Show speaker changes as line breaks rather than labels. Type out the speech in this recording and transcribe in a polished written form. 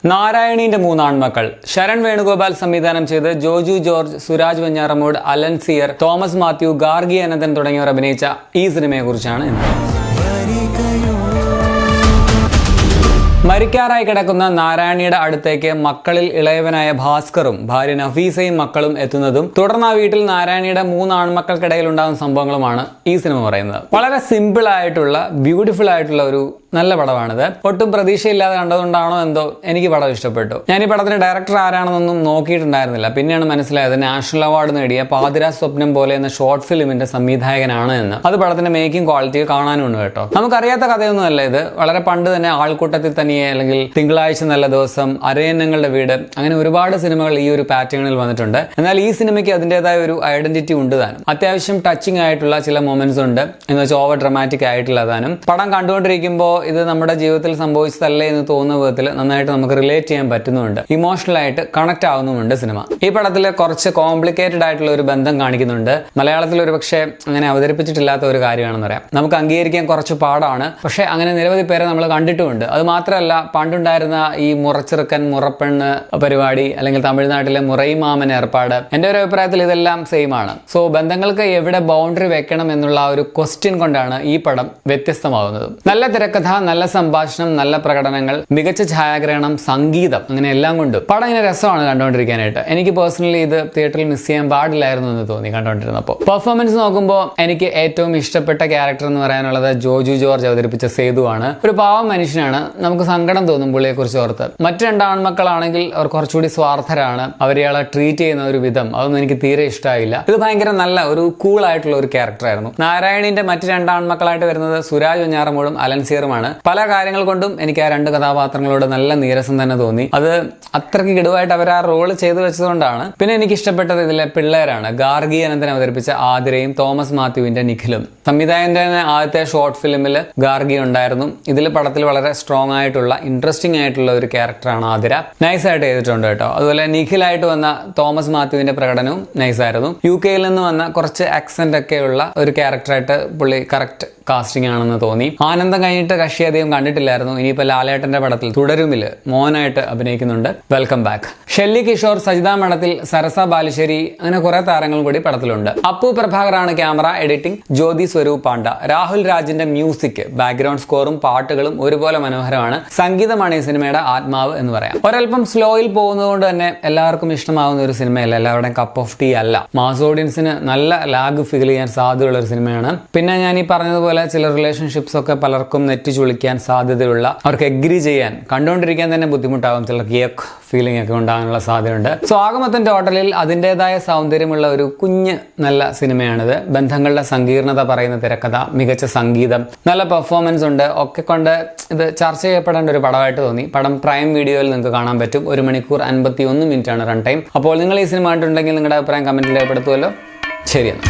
നാരായണീന്റെ മൂന്നാൺമക്കൾ ശരൺ വേണുഗോപാൽ സംവിധാനം ചെയ്ത് ജോജു ജോർജ്, സുരാജ് വെഞ്ഞാറമൂട്, അലൻ സിയർ, തോമസ് മാത്യു, ഗാർഗി അനന്തൻ തുടങ്ങിയവർ അഭിനയിച്ച ഈ സിനിമയെക്കുറിച്ചാണ് ഇന്ന്. മരിക്കാറായി കിടക്കുന്ന നാരായണിയുടെ അടുത്തേക്ക് മക്കളിൽ ഇളയവനായ ഭാസ്കറും ഭാര്യ നഫീസയും മക്കളും എത്തുന്നതും തുടർന്ന് ആ വീട്ടിൽ നാരായണിയുടെ മൂന്ന് ആൺമക്കൾക്കിടയിൽ ഉണ്ടാകുന്ന സംഭവങ്ങളുമാണ് ഈ സിനിമ പറയുന്നത്. വളരെ സിമ്പിൾ ആയിട്ടുള്ള ബ്യൂട്ടിഫുൾ ആയിട്ടുള്ള ഒരു നല്ല പടമാണിത്. ഒട്ടും പ്രതീക്ഷയില്ലാതെ കണ്ടതുകൊണ്ടാണോ എന്തോ എനിക്ക് പടം ഇഷ്ടപ്പെട്ടു. ഞാൻ ഈ പടത്തിന്റെ ഡയറക്ടർ ആരാണെന്നൊന്നും നോക്കിയിട്ടുണ്ടായിരുന്നില്ല. പിന്നെയാണ് മനസ്സിലായത് നാഷണൽ അവാർഡ് നേടിയ പാതിരാ സ്വപ്നം പോലെ എന്ന ഷോർട്ട് ഫിലിമിന്റെ സംവിധായകനാണ് എന്ന്. അത് പടത്തിന്റെ മേക്കിംഗ് ക്വാളിറ്റി കാണാനുണ്ട് കേട്ടോ. നമുക്കറിയാത്ത കഥയൊന്നുമല്ല ഇത്. വളരെ പണ്ട് തന്നെ ആൾക്കൂട്ടത്തിൽ തനിയെ, അല്ലെങ്കിൽ തിങ്കളാഴ്ച നല്ല ദിവസം, അരയന്നങ്ങളുടെ വീട്, അങ്ങനെ ഒരുപാട് സിനിമകൾ ഈ ഒരു പാറ്റേണിൽ വന്നിട്ടുണ്ട്. എന്നാൽ ഈ സിനിമയ്ക്ക് അതിൻ്റെതായ ഒരു ഐഡന്റിറ്റി ഉണ്ട് താനും. അത്യാവശ്യം ടച്ചിങ് ആയിട്ടുള്ള ചില മൊമെന്റ്സ് ഉണ്ട്, എന്ന് വെച്ചാൽ ഓവർ ഡ്രമാറ്റിക് ആയിട്ടുള്ള താനും. പടം കണ്ടുകൊണ്ടിരിക്കുമ്പോൾ ഇത് നമ്മുടെ ജീവിതത്തിൽ സംഭവിച്ചതല്ലേ എന്ന് തോന്നുന്ന വിധത്തിൽ നന്നായിട്ട് നമുക്ക് റിലേറ്റ് ചെയ്യാൻ പറ്റുന്നുണ്ട്. ഇമോഷണൽ ആയിട്ട് കണക്ട് ആവുന്നുമുണ്ട് സിനിമ. ഈ പടത്തിൽ കുറച്ച് കോംപ്ലിക്കേറ്റഡ് ആയിട്ടുള്ള ഒരു ബന്ധം കാണിക്കുന്നുണ്ട്. മലയാളത്തിൽ ഒരു പക്ഷേ അങ്ങനെ അവതരിപ്പിച്ചിട്ടില്ലാത്ത ഒരു കാര്യമാണെന്ന് പറയാം. നമുക്ക് അംഗീകരിക്കാൻ കുറച്ച് പാടാണ്. പക്ഷെ അങ്ങനെ നിരവധി പേരെ നമ്മൾ കണ്ടിട്ടുമുണ്ട്. അത് മാത്രമല്ല, പണ്ടുണ്ടായിരുന്ന ഈ മുറച്ചെറുക്കൻ മുറപ്പെണ്ണ് പരിപാടി, അല്ലെങ്കിൽ തമിഴ്നാട്ടിലെ മുറൈമാമൻ ഏർപ്പാട്, എൻ്റെ ഒരു അഭിപ്രായത്തിൽ ഇതെല്ലാം സെയിം ആണ്. സോ ബന്ധങ്ങൾക്ക് എവിടെ ബൗണ്ടറി വെക്കണം എന്നുള്ള ഒരു ക്വസ്റ്റ്യൻ കൊണ്ടാണ് ഈ പടം വ്യത്യസ്തമാകുന്നത്. നല്ല തിരക്കഥ, നല്ല സംഭാഷണം, നല്ല പ്രകടനങ്ങൾ, മികച്ച ഛായാഗ്രഹണം, സംഗീതം, അങ്ങനെ എല്ലാം കൊണ്ടും പടം ഇങ്ങനെ രസമാണ് കണ്ടുകൊണ്ടിരിക്കാനായിട്ട്. എനിക്ക് പേഴ്സണലി ഇത് തിയേറ്ററിൽ മിസ് ചെയ്യാൻ പാടില്ലായിരുന്നു എന്ന് തോന്നി കണ്ടുകൊണ്ടിരുന്നപ്പോൾ. പെർഫോമൻസ് നോക്കുമ്പോൾ എനിക്ക് ഏറ്റവും ഇഷ്ടപ്പെട്ട ക്യാരക്ടർ എന്ന് പറയാനുള്ളത് ജോജു ജോർജ് അവതരിപ്പിച്ച സേതു ആണ്. ഒരു പാവം മനുഷ്യനാണ്. നമുക്ക് സങ്കടം തോന്നും പുള്ളിയെ കുറിച്ച് ഓർത്ത്. മറ്റു രണ്ട് ആൺമക്കളാണെങ്കിൽ അവർ കുറച്ചുകൂടി സ്വാർത്ഥരാണ്. അവരെയാളെ ട്രീറ്റ് ചെയ്യുന്ന ഒരു വിധം അതൊന്നും എനിക്ക് തീരെ ഇഷ്ടമായില്ല. ഇത് ഭയങ്കര നല്ല ഒരു കൂൾ ആയിട്ടുള്ള ഒരു ക്യാരക്ടറായിരുന്നു. നാരായണീന്റെ മറ്റു രണ്ട് ആൺമക്കളായിട്ട് വരുന്നത് സുരാജ് വെഞ്ഞാറമൂടും അലൻ സിയറുമാണ്. പല കാര്യങ്ങൾ കൊണ്ടും എനിക്ക് ആ രണ്ട് കഥാപാത്രങ്ങളോട് നല്ല നീരസം തന്നെ തോന്നി. അത് അത്രയ്ക്ക് ഗഡുവായിട്ട് അവർ ആ റോള് ചെയ്തു വെച്ചതുകൊണ്ടാണ്. പിന്നെ എനിക്ക് ഇഷ്ടപ്പെട്ടത് ഇതിലെ പിള്ളേരാണ്. ഗാർഗി അനന്തൻ അവതരിപ്പിച്ച ആതിരയും തോമസ് മാത്യുവിന്റെ നിഖിലും. സംവിധായകന്റെ ആദ്യത്തെ ഷോർട്ട് ഫിലിമിൽ ഗാർഗി ഉണ്ടായിരുന്നു. ഇതിൽ പടത്തിൽ വളരെ സ്ട്രോങ് ആയിട്ടുള്ള ഇൻട്രസ്റ്റിംഗ് ആയിട്ടുള്ള ഒരു ക്യാരക്ടറാണ് ആതിര. നൈസായിട്ട് ചെയ്തിട്ടുണ്ട് കേട്ടോ. അതുപോലെ നിഖിലായിട്ട് വന്ന തോമസ് മാത്യുവിന്റെ പ്രകടനവും നൈസായിരുന്നു. UK നിന്ന് വന്ന കുറച്ച് ആക്സെന്റ് ഒക്കെ ഉള്ള ഒരു ക്യാരക്ടറായിട്ട് പുള്ളി കറക്റ്റ് കാസ്റ്റിംഗ് ആണെന്ന് തോന്നി. ആനന്ദം കഴിഞ്ഞിട്ട് കക്ഷി അധികം കണ്ടിട്ടില്ലായിരുന്നു. ഇനിയിപ്പോൾ ലാലേട്ടന്റെ പടത്തിൽ തുടരുമില് മോനായിട്ട് അഭിനയിക്കുന്നുണ്ട്. Welcome back. ഷെല്ലി കിഷോർ, സജിത മഠത്തിൽ, സരസ ബാലുശ്ശേരി, അങ്ങനെ കുറെ താരങ്ങൾ കൂടി പടത്തിലുണ്ട്. അപ്പു പ്രഭാകറാണ് ക്യാമറ, എഡിറ്റിംഗ് ജ്യോതി സ്വരൂപ് പാണ്ഡ. രാഹുൽ രാജിന്റെ മ്യൂസിക്, ബാക്ക്ഗ്രൗണ്ട് സ്കോറും പാട്ടുകളും ഒരുപോലെ മനോഹരമാണ്. സംഗീതമാണ് ഈ സിനിമയുടെ ആത്മാവ് എന്ന് പറയാം. ഒരൽപ്പം സ്ലോയിൽ പോകുന്നതുകൊണ്ട് തന്നെ എല്ലാവർക്കും ഇഷ്ടമാവുന്ന ഒരു സിനിമയല്ല, എല്ലാവരുടെയും കപ്പ് ഓഫ് ടീ അല്ല. മാസ് ഓഡിയൻസിന് നല്ല ലാഗ് ഫീൽ ചെയ്യാൻ സാധ്യതയുള്ള ഒരു സിനിമയാണ്. പിന്നെ ഞാൻ ഈ പറഞ്ഞതുപോലെ ചില റിലേഷൻഷിപ്സ് ഒക്കെ പലർക്കും നെറ്റി ചുളിക്കാൻ സാധ്യതയുള്ള, അവർക്ക് എഗ്രി ചെയ്യാൻ, കണ്ടുകൊണ്ടിരിക്കാൻ തന്നെ ബുദ്ധിമുട്ടാകും. ചിലർക്ക് യേക്ക് ഫീലിംഗ് ഒക്കെ ഉണ്ടാകാനുള്ള സാധ്യതയുണ്ട്. സോ ആകമൊത്തം ടോട്ടലിൽ അതിൻ്റെതായ സൗന്ദര്യമുള്ള ഒരു കുഞ്ഞ് നല്ല സിനിമയാണിത്. ബന്ധങ്ങളുടെ സങ്കീർണത പറയുന്ന തിരക്കഥ, മികച്ച സംഗീതം, നല്ല പെർഫോമൻസ് ഉണ്ട്, ഒക്കെ കൊണ്ട് ഇത് ചർച്ച ചെയ്യപ്പെടേണ്ട ഒരു പടമായിട്ട് തോന്നി. പടം പ്രൈം വീഡിയോയിൽ നിങ്ങൾക്ക് കാണാൻ പറ്റും. 1 മണിക്കൂർ 51 മിനിറ്റാണ് റൺ ടൈം. അപ്പോൾ നിങ്ങൾ ഈ സിനിമ കണ്ടിട്ടുണ്ടെങ്കിൽ നിങ്ങളുടെ അഭിപ്രായം കമന്റിൽ രേഖപ്പെടുത്തുമല്ലോ. ശരിയെന്നാ.